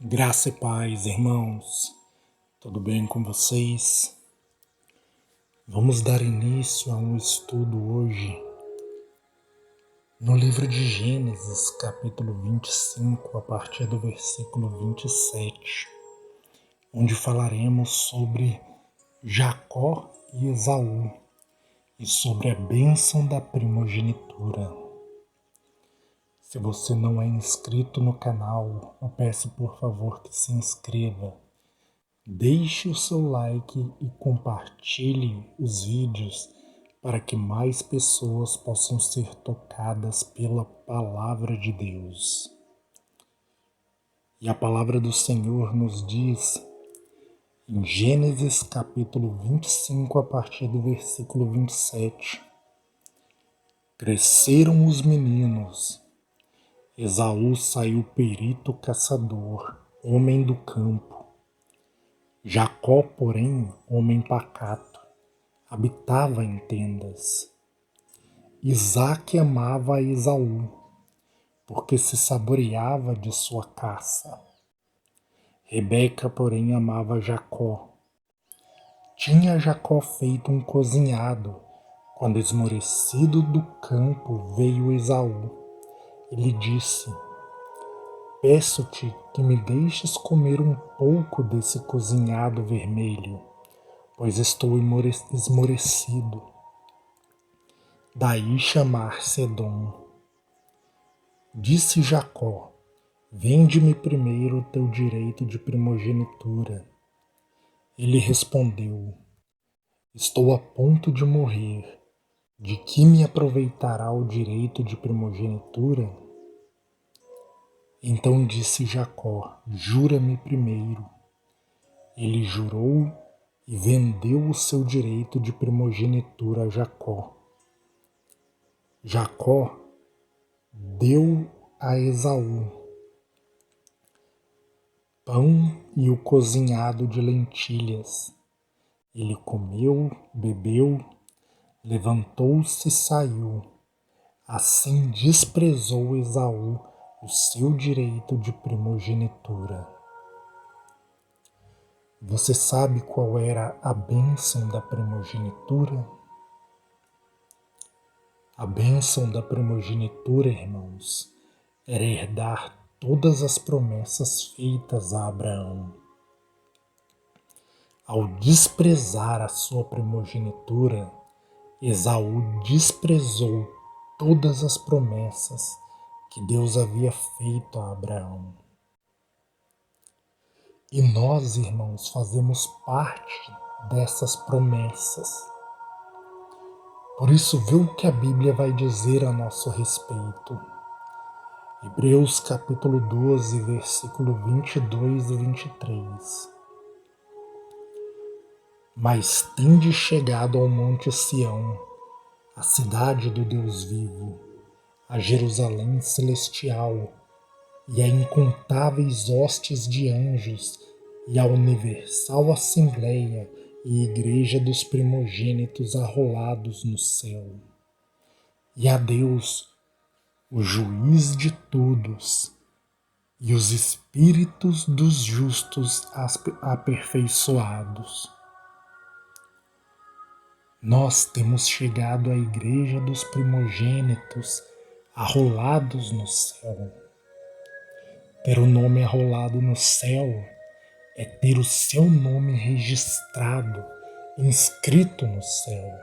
Graça e paz, irmãos. Tudo bem com vocês? Vamos dar início a um estudo hoje no livro de Gênesis, capítulo 25, a partir do versículo 27, onde falaremos sobre Jacó e Esaú e sobre a bênção da primogenitura. Se você não é inscrito no canal, eu peço por favor que se inscreva. Deixe o seu like e compartilhe os vídeos para que mais pessoas possam ser tocadas pela palavra de Deus. E a palavra do Senhor nos diz, em Gênesis capítulo 25, a partir do versículo 27, cresceram os meninos. Esaú saiu perito caçador, homem do campo. Jacó, porém, homem pacato, habitava em tendas. Isaque amava a Esaú, porque se saboreava de sua caça. Rebeca, porém, amava Jacó. Tinha Jacó feito um cozinhado, quando esmorecido do campo veio Esaú. Ele disse: peço-te que me deixes comer um pouco desse cozinhado vermelho, pois estou esmorecido. Daí chamar-se Edom. Disse Jacó: vende-me primeiro o teu direito de primogenitura. Ele respondeu: estou a ponto de morrer. De que me aproveitará o direito de primogenitura? Então disse Jacó: jura-me primeiro. Ele jurou e vendeu o seu direito de primogenitura a Jacó. Jacó deu a Esaú pão e o cozinhado de lentilhas. Ele comeu, bebeu, levantou-se e saiu. Assim desprezou Esaú o seu direito de primogenitura. Você sabe qual era a bênção da primogenitura? A bênção da primogenitura, irmãos, era herdar todas as promessas feitas a Abraão. Ao desprezar a sua primogenitura, Esaú desprezou todas as promessas que Deus havia feito a Abraão. E nós, irmãos, fazemos parte dessas promessas. Por isso, vê o que a Bíblia vai dizer a nosso respeito. Hebreus capítulo 12, versículo 22 e 23. Mas tende chegado ao monte Sião, a cidade do Deus vivo, a Jerusalém celestial, e a incontáveis hostes de anjos, e a universal assembleia e igreja dos primogênitos arrolados no céu. E a Deus, o juiz de todos, e os espíritos dos justos aperfeiçoados. Nós temos chegado à igreja dos primogênitos arrolados no céu. Ter o nome arrolado no céu é ter o seu nome registrado, inscrito no céu.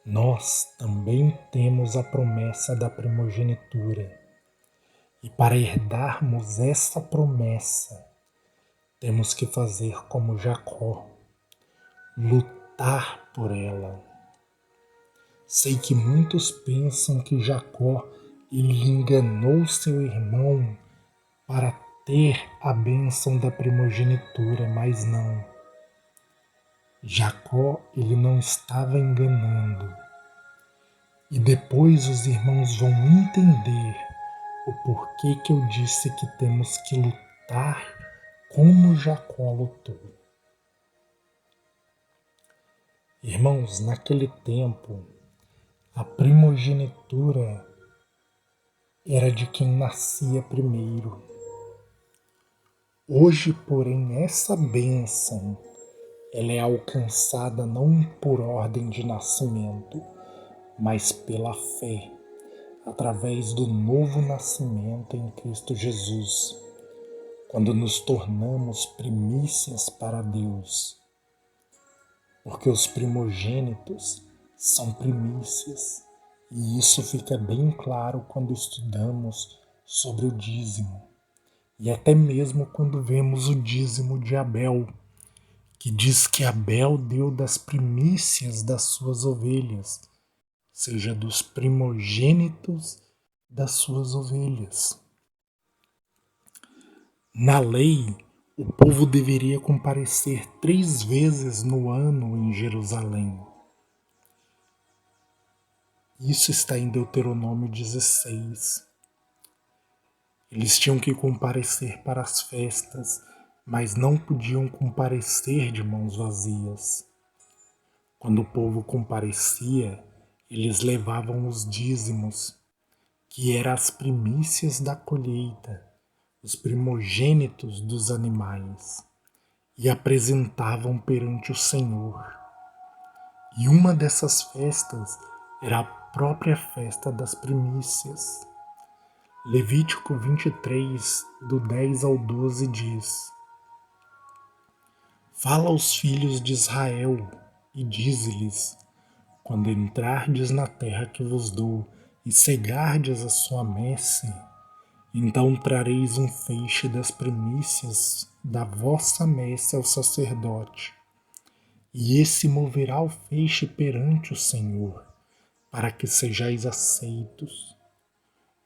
Nós também temos a promessa da primogenitura. E para herdarmos essa promessa, temos que fazer como Jacó, lutar por ela. Sei que muitos pensam que Jacó ele enganou seu irmão para ter a bênção da primogenitura, mas não. Jacó ele não estava enganando. E depois os irmãos vão entender o porquê que eu disse que temos que lutar como Jacó lutou. Irmãos, naquele tempo, a primogenitura era de quem nascia primeiro. Hoje, porém, essa bênção, ela é alcançada não por ordem de nascimento, mas pela fé, através do novo nascimento em Cristo Jesus, quando nos tornamos primícias para Deus, porque os primogênitos são primícias, e isso fica bem claro quando estudamos sobre o dízimo, e até mesmo quando vemos o dízimo de Abel, que diz que Abel deu das primícias das suas ovelhas, seja dos primogênitos das suas ovelhas. Na lei, o povo deveria comparecer 3 vezes no ano em Jerusalém. Isso está em Deuteronômio 16. Eles tinham que comparecer para as festas, mas não podiam comparecer de mãos vazias. Quando o povo comparecia, eles levavam os dízimos, que eram as primícias da colheita, os primogênitos dos animais, e apresentavam perante o Senhor. E uma dessas festas era a própria festa das primícias. Levítico 23, do 10 ao 12 diz: Fala aos filhos de Israel e dize-lhes: Quando entrardes na terra que vos dou e cegardes a sua messe, então trareis um feixe das primícias da vossa messe ao sacerdote, e esse moverá o feixe perante o Senhor, para que sejais aceitos.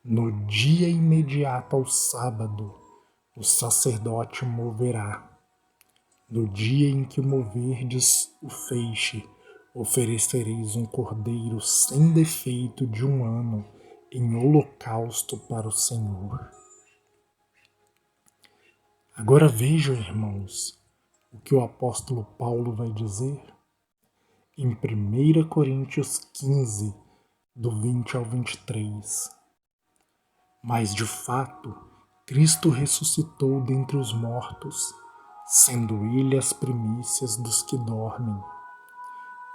No dia imediato ao sábado, o sacerdote moverá. No dia em que moverdes o feixe, oferecereis um cordeiro sem defeito de 1 ano em holocausto para o Senhor. Agora vejam, irmãos, o que o apóstolo Paulo vai dizer em 1 Coríntios 15, do 20 ao 23. Mas de fato, Cristo ressuscitou dentre os mortos, sendo ele as primícias dos que dormem.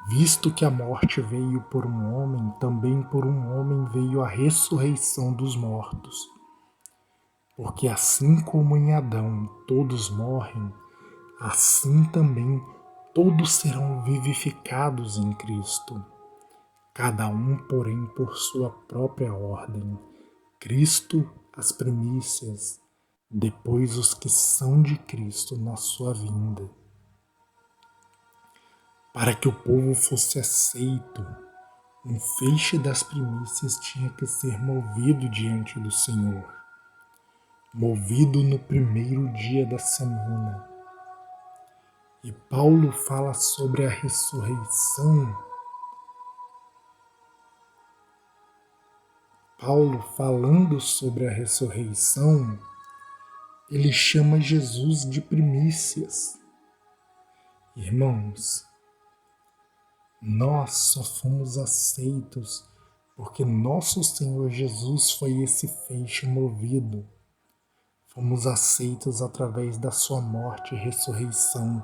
Visto que a morte veio por um homem, também por um homem veio a ressurreição dos mortos. Porque assim como em Adão todos morrem, assim também todos serão vivificados em Cristo. Cada um, porém, por sua própria ordem. Cristo, as primícias, depois os que são de Cristo na sua vinda. Para que o povo fosse aceito, um feixe das primícias tinha que ser movido diante do Senhor, movido no primeiro dia da semana. E Paulo fala sobre a ressurreição. Paulo, falando sobre a ressurreição, ele chama Jesus de primícias. Irmãos, nós só fomos aceitos porque nosso Senhor Jesus foi esse feixe movido. Fomos aceitos através da sua morte e ressurreição,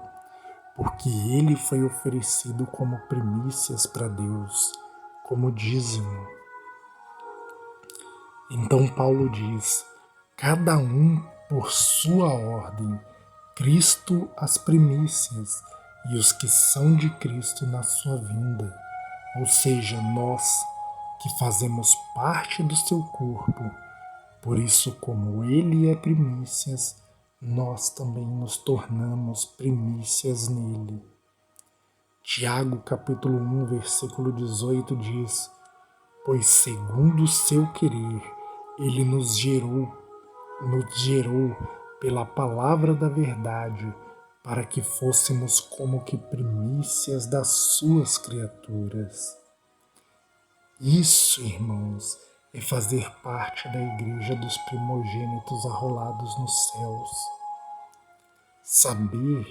porque ele foi oferecido como primícias para Deus, como dízimo. Então Paulo diz: cada um por sua ordem, Cristo as primícias e os que são de Cristo na sua vinda, ou seja, nós que fazemos parte do seu corpo. Por isso, como ele é primícias, nós também nos tornamos primícias nele. Tiago capítulo 1, versículo 18 diz: Pois segundo o seu querer, ele nos gerou pela palavra da verdade, para que fôssemos como que primícias das suas criaturas. Isso, irmãos, é fazer parte da igreja dos primogênitos arrolados nos céus. Saber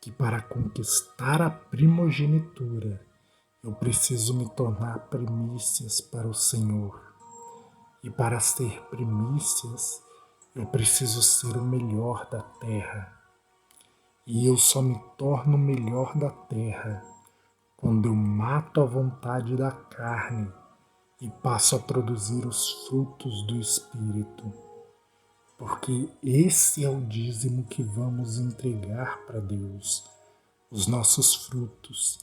que para conquistar a primogenitura, eu preciso me tornar primícias para o Senhor. E para ser primícias, Eu preciso ser o melhor da terra. E eu só me torno o melhor da terra quando eu mato a vontade da carne e passo a produzir os frutos do Espírito. Porque esse é o dízimo que vamos entregar para Deus, os nossos frutos.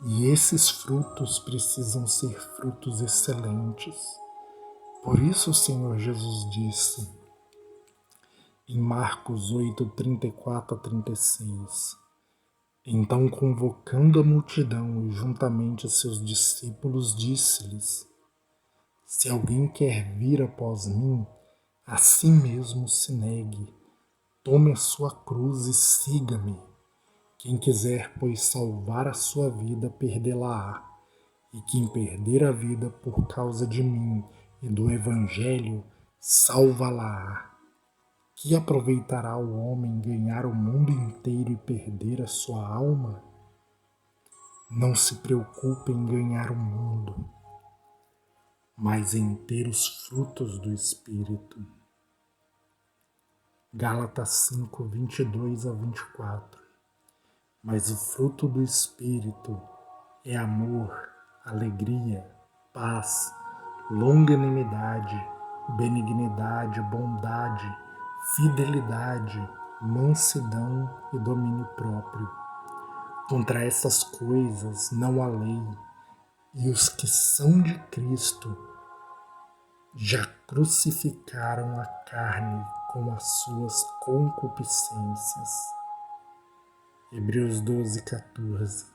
E esses frutos precisam ser frutos excelentes. Por isso o Senhor Jesus disse em Marcos 8, 34 a 36, então convocando a multidão e juntamente seus discípulos, disse-lhes, se alguém quer vir após mim, a si mesmo se negue, tome a sua cruz e siga-me. Quem quiser, pois, salvar a sua vida, perdê-la-á. E quem perder a vida por causa de mim e do Evangelho, salva-la-á. Que aproveitará o homem ganhar o mundo inteiro e perder a sua alma? Não se preocupe em ganhar o mundo, mas em ter os frutos do Espírito. Gálatas 5, 22 a 24. Mas o fruto do Espírito é amor, alegria, paz, longanimidade, benignidade, bondade, fidelidade, mansidão e domínio próprio. Contra essas coisas não há lei, e os que são de Cristo já crucificaram a carne com as suas concupiscências. Hebreus 12, 14.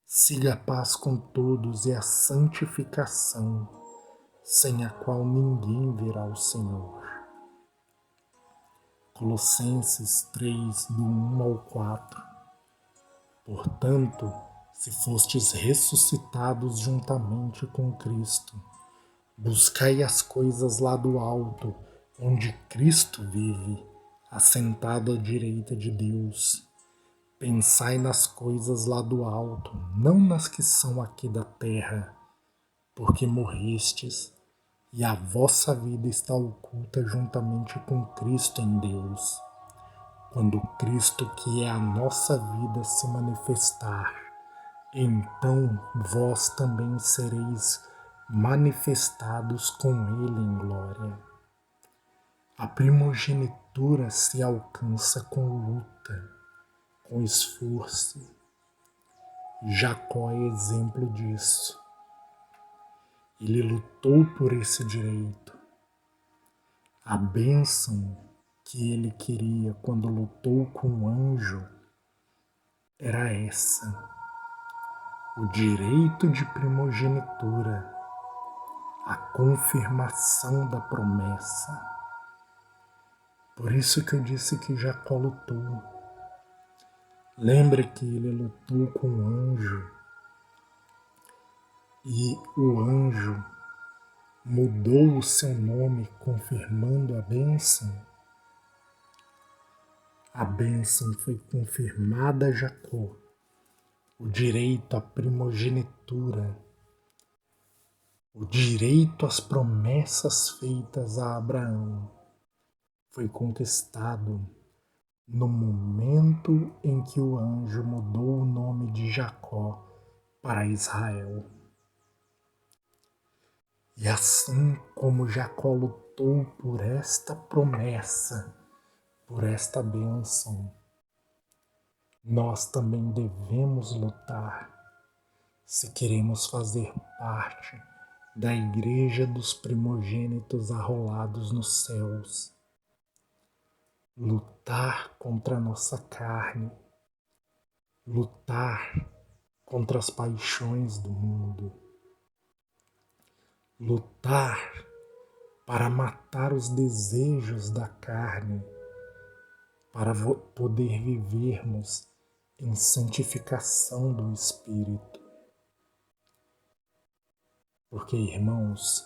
Siga a paz com todos e a santificação, sem a qual ninguém verá o Senhor. Colossenses 3, do 1 ao 4. Portanto, se fostes ressuscitados juntamente com Cristo, buscai as coisas lá do alto, onde Cristo vive, assentado à direita de Deus. Pensai nas coisas lá do alto, não nas que são aqui da terra, porque morrestes, e a vossa vida está oculta juntamente com Cristo em Deus. Quando Cristo, que é a nossa vida, se manifestar, então vós também sereis manifestados com Ele em glória. A primogenitura se alcança com luta, com esforço. Jacó é exemplo disso. Ele lutou por esse direito. A bênção que ele queria quando lutou com o anjo era essa: o direito de primogenitura, a confirmação da promessa. Por isso que eu disse que Jacó lutou. Lembre que ele lutou com o anjo e o anjo mudou o seu nome confirmando a bênção. A bênção foi confirmada a Jacó, o direito à primogenitura, o direito às promessas feitas a Abraão foi conquistado no momento em que o anjo mudou o nome de Jacó para Israel. E assim como Jacó lutou por esta promessa, por esta bênção, nós também devemos lutar se queremos fazer parte da igreja dos primogênitos arrolados nos céus. Lutar contra a nossa carne, lutar contra as paixões do mundo, lutar para matar os desejos da carne, para poder vivermos em santificação do Espírito. Porque, irmãos,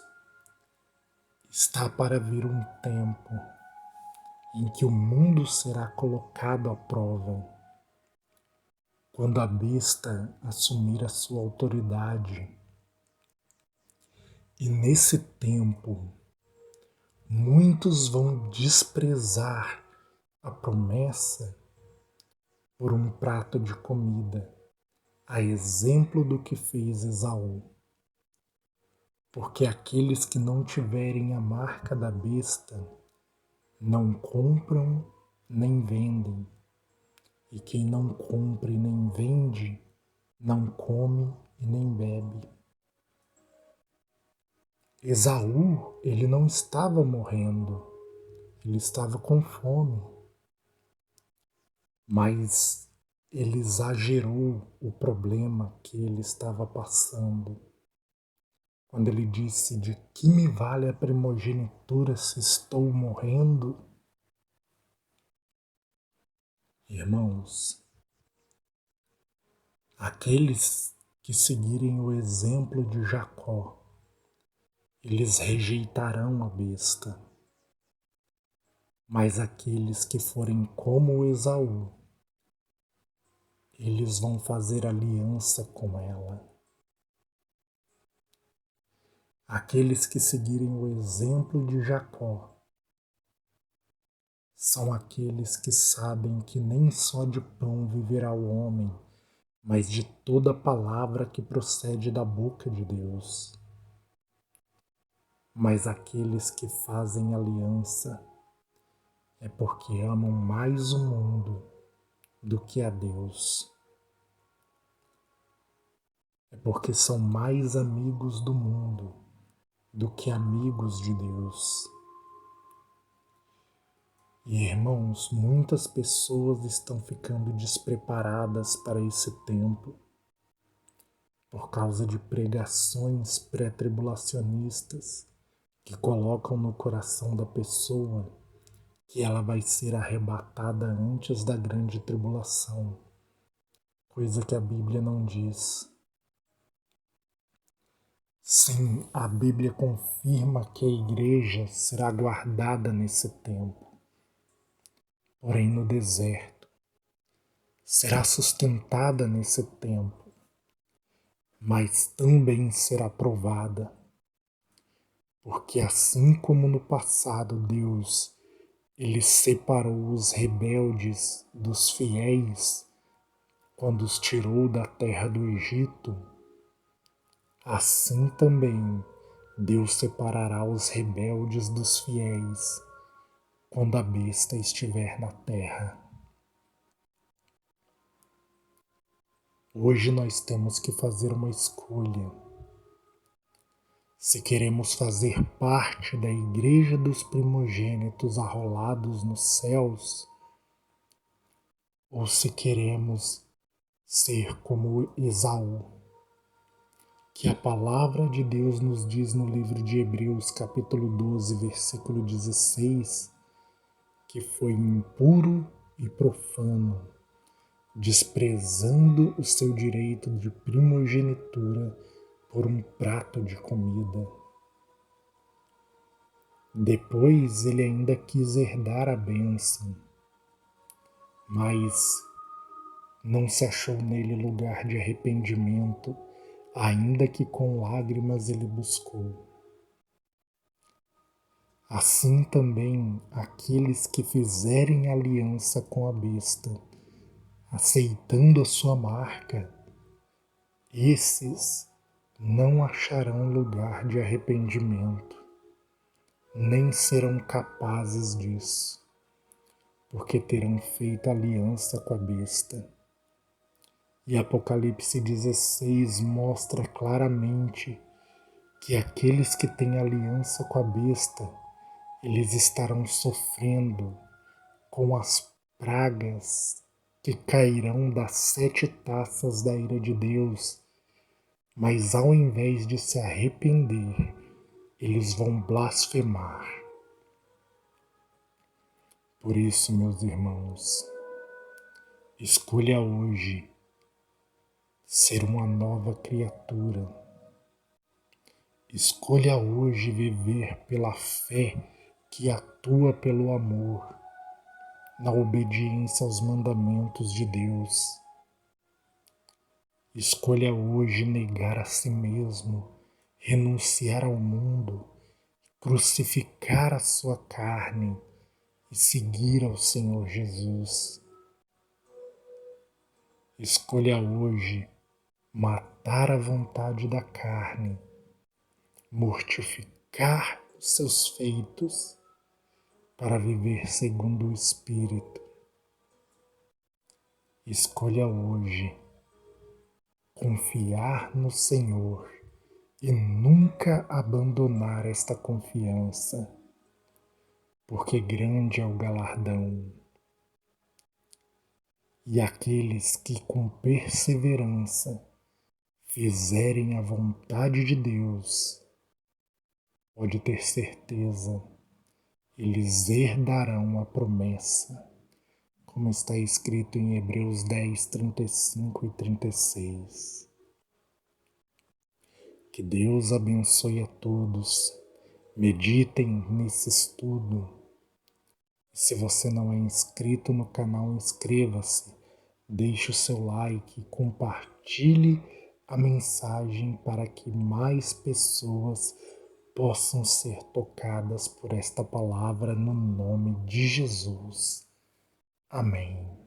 está para vir um tempo em que o mundo será colocado à prova, quando a besta assumir a sua autoridade. E nesse tempo, muitos vão desprezar a promessa por um prato de comida, a exemplo do que fez Esaú. Porque aqueles que não tiverem a marca da besta não compram nem vendem, e quem não compra e nem vende não come e nem bebe. Esaú, ele não estava morrendo, ele estava com fome, mas ele exagerou o problema que ele estava passando. Quando ele disse: de que me vale a primogenitura se estou morrendo? Irmãos, aqueles que seguirem o exemplo de Jacó, eles rejeitarão a besta. Mas aqueles que forem como Esaú, eles vão fazer aliança com ela. Aqueles que seguirem o exemplo de Jacó são aqueles que sabem que nem só de pão viverá o homem, mas de toda palavra que procede da boca de Deus. Mas aqueles que fazem aliança é porque amam mais o mundo do que a Deus. É porque são mais amigos do mundo do que amigos de Deus. E irmãos, muitas pessoas estão ficando despreparadas para esse tempo por causa de pregações pré-tribulacionistas que colocam no coração da pessoa que ela vai ser arrebatada antes da grande tribulação, coisa que a Bíblia não diz. Sim, a Bíblia confirma que a igreja será guardada nesse tempo, porém no deserto. Será sustentada nesse tempo, mas também será provada, porque assim como no passado Deus ele separou os rebeldes dos fiéis quando os tirou da terra do Egito, assim também Deus separará os rebeldes dos fiéis quando a besta estiver na terra. Hoje nós temos que fazer uma escolha. Se queremos fazer parte da igreja dos primogênitos arrolados nos céus, ou se queremos ser como Esaú, que a palavra de Deus nos diz no livro de Hebreus, capítulo 12, versículo 16, que foi impuro e profano, desprezando o seu direito de primogenitura por um prato de comida. Depois ele ainda quis herdar a bênção, mas não se achou nele lugar de arrependimento, ainda que com lágrimas ele buscou. Assim também aqueles que fizerem aliança com a besta, aceitando a sua marca, esses não acharão lugar de arrependimento, nem serão capazes disso, porque terão feito aliança com a besta. E Apocalipse 16 mostra claramente que aqueles que têm aliança com a besta, eles estarão sofrendo com as pragas que cairão das 7 taças da ira de Deus, mas ao invés de se arrepender, eles vão blasfemar. Por isso, meus irmãos, escolha hoje ser uma nova criatura. Escolha hoje viver pela fé que atua pelo amor, na obediência aos mandamentos de Deus. Escolha hoje negar a si mesmo, renunciar ao mundo, crucificar a sua carne e seguir ao Senhor Jesus. Escolha hoje matar a vontade da carne, mortificar os seus feitos para viver segundo o Espírito. Escolha hoje confiar no Senhor e nunca abandonar esta confiança, porque grande é o galardão. E aqueles que com perseverança fizerem a vontade de Deus, pode ter certeza, eles herdarão a promessa, como está escrito em Hebreus 10, 35 e 36. Que Deus abençoe a todos. Meditem nesse estudo. E se você não é inscrito no canal, inscreva-se. Deixe o seu like, compartilhe a mensagem para que mais pessoas possam ser tocadas por esta palavra no nome de Jesus. Amém.